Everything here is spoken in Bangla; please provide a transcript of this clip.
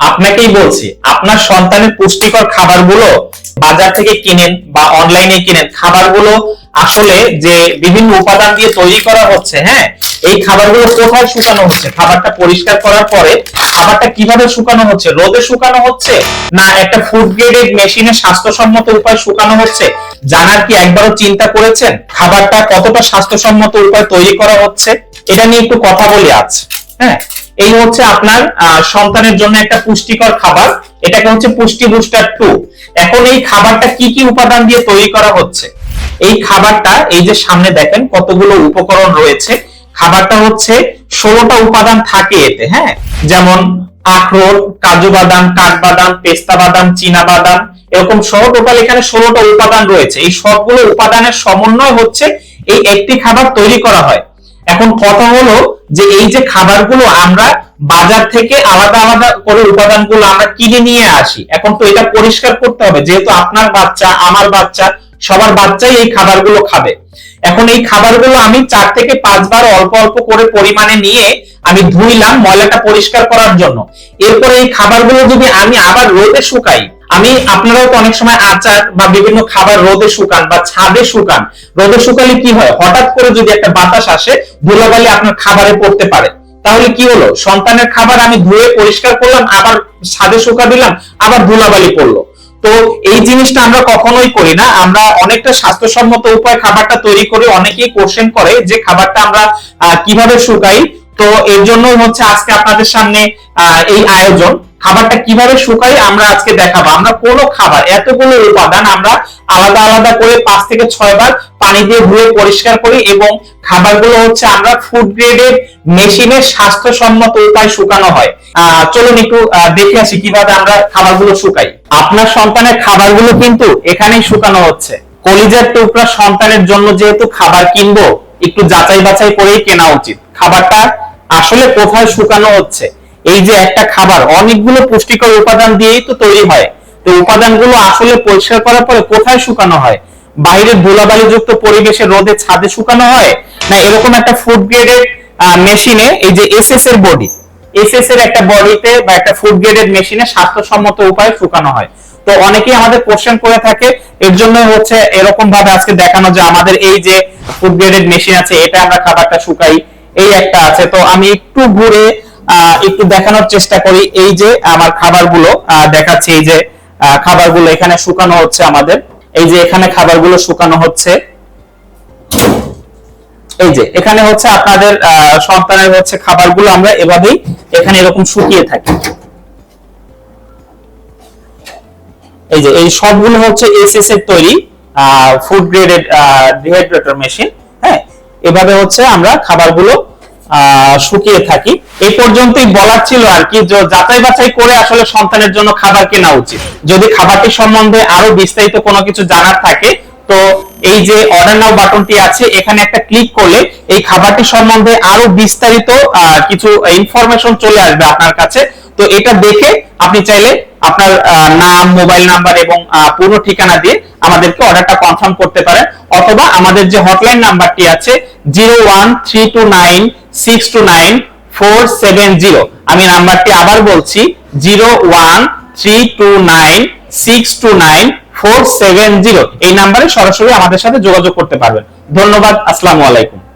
আপনাকেই বলছি, আপনার সন্তানের পুষ্টিকর খাবারগুলো বাজার থেকে কিনেন বা অনলাইনে কিনেন, খাবারগুলো আসলে যে বিভিন্ন উপাদান দিয়ে তৈরি করা হচ্ছে, হ্যাঁ, এই খাবারগুলো কোথায় শুকানো হচ্ছে, খাবারটা পরিষ্কার করার পরে খাবারটা কিভাবে শুকানো হচ্ছে, রোদে শুকানো হচ্ছে না একটা ফুড গ্রেডেড মেশিনে স্বাস্থ্যসম্মত উপায় শুকানো হচ্ছে, জানার কি একবারও চিন্তা করেছেন খাবারটা কতটা স্বাস্থ্যসম্মত উপায় তৈরি করা হচ্ছে? এটা নিয়ে একটু কথা বলি আজ। হ্যাঁ, এই হচ্ছে আপনার সন্তানের জন্য একটা পুষ্টিকর খাবার, এটাকে হচ্ছে পুষ্টি বুস্টার 2। এখন এই খাবারটা কি কি উপাদান দিয়ে তৈরি করা হচ্ছে? এই খাবারটা এই যে সামনে দেখেন কতগুলো উপকরণ রয়েছে, খাবারটা হচ্ছে 16টা উপাদান থাকে এতে, হ্যাঁ, যেমন আখরোট, কাজু বাদাম, কাঠবাদাম, পেস্তা বাদাম, চীনা বাদাম, এরকম সহ টোটাল এখানে 16টা উপাদান রয়েছে। এই সবগুলো উপাদানের সমন্বয় হচ্ছে এই একটি খাবার তৈরি করা হয়। এখন কথা হলো যে এই যে খাবারগুলো আমরা বাজার থেকে আলাদা আলাদা করে উপাদানগুলো আমরা কিনে নিয়ে আসি, এখন তো এটা পরিষ্কার করতে হবে, যেহেতু আপনার বাচ্চা, আমার বাচ্চা, সবার বাচ্চাই এই খাবারগুলো খাবে। এখন এই খাবারগুলো আমি 4 থেকে 5 বার অল্প অল্প করে পরিমাণে নিয়ে আমি ধুইলাম ময়লাটা পরিষ্কার করার জন্য। এরপরে এই খাবারগুলো যদি আমি আবার রোদে শুকাই, আপনারাও তো অনেক সময় আচার বা বিভিন্ন খাবার রোদে শুকান বা ছাদে শুকান, রোদে শুকালে কি হয়, হঠাৎ করে যদি একটা বাতাস আসে ধুলাবালি আপনার খাবারে পড়তে পারে, তাহলে কি হলো, সন্তানের খাবার আমি ধুয়ে পরিষ্কার করলাম, আবার ছাদে শুকা দিলাম, আবার ধুলাবালি পড়লো। তো এই জিনিসটা আমরা কখনোই করি না। আমরা অনেকটা স্বাস্থ্যসম্মত উপায়ে খাবারটা তৈরি করি, অনেকেই কোশ্চেন করে যে খাবারটা আমরা কিভাবে শুকাই। তো এর জন্য হচ্ছে আজকে আপনাদের সামনে এই আয়োজন, খাবারটা কিভাবে শুকাই আমরা আজকে দেখাবো। আমরা কোন খাবার, এতগুলো উপাদান আমরা আলাদা আলাদা করে 5 থেকে 6 বার পানি দিয়ে ধুয়ে পরিষ্কার করি এবং খাবারগুলো হচ্ছে আমরা ফুড গ্রেডেড মেশিনে স্বাস্থ্যসম্মত উপায় শুকানো হয়। চলুন একটু দেখে আসি কিভাবে আমরা খাবারগুলো শুকাই। আপনার সন্তানের খাবারগুলো কিন্তু এখানেই শুকানো হচ্ছে। কলিজার টুকরা সন্তানের জন্য যেহেতু খাবার কিনবো, একটু যাচাই বাছাই করেই কেনা উচিত খাবারটা আসলে কোথায় শুকানো হচ্ছে। এই যে একটা খাবার অনেকগুলো পুষ্টিকর উপাদান দিয়েই তো তৈরি হয়, তো উপাদানগুলো আসলে পরিষ্কার করার পরে কোথায় শুকানো হয়? বাইরের ধুলাবালি যুক্ত পরিবেশে রোদে ছাদে শুকানো হয়, না এরকম একটা ফুড গ্রেডেড মেশিনে, এই যে এসএস এর বডি, এসএস এর একটা বডিতে বা একটা ফুড গ্রেডেড মেশিনে স্বাস্থ্যসম্মত উপায়ে শুকানো হয়। তো অনেকেই আমাদের কোশ্চেন করে থাকে, এর জন্য হচ্ছে এরকম ভাবে আজকে দেখানো যে আমাদের এই যে ফুড গ্রেডেড মেশিন আছে, এটা আমরা খাবারটা শুকাই, এই একটা আছে। তো আমি একটু ঘুরে একটু দেখানোর চেষ্টা করি। এই যে আমার খাবারগুলো দেখাচ্ছি, এই যে খাবারগুলো এখানে শুকানো হচ্ছে আমাদের, এই যে এখানে খাবারগুলো শুকানো হচ্ছে, এই যে এখানে হচ্ছে আপনাদের সন্তানের হচ্ছে খাবারগুলো আমরা এভাবেই এখানে এরকম শুকিয়ে থাকি। এই যে এই সবগুলো হচ্ছে এসএস এর তৈরি ফুড গ্রেডেড ডিহাইড্রেটর মেশিন। হ্যাঁ, এভাবে হচ্ছে আমরা খাবারগুলো শুকিয়ে থাকি। এই পর্যন্তই বলার ছিল আর কি, যাচাই বাছাই করে আসলে সন্তানের জন্য খাবার কেনা উচিত। যদি খাবারটি সম্বন্ধে আরো বিস্তারিত কোনো কিছু জানার থাকে, তো এই যে অর্ডার নাও বাটনটি আছে, এখানে একটা ক্লিক করলে এই খাবারটি সম্বন্ধে আরো বিস্তারিত কিছু ইনফরমেশন চলে আসবে আপনার কাছে। তো এটা দেখে আপনি চাইলে আপনার নাম, মোবাইল নাম্বার এবং পুরো ঠিকানা দিয়ে আমাদেরকে অর্ডারটা কনফার্ম করতে পারেন, অথবা আমাদের যে হটলাইন নাম্বারটি আছে 01329629470, আমি নাম্বারটি আবার বলছি 01329629470, এই নাম্বারে সরাসরি আমাদের সাথে যোগাযোগ করতে পারবেন। ধন্যবাদ, আসসালামু আলাইকুম।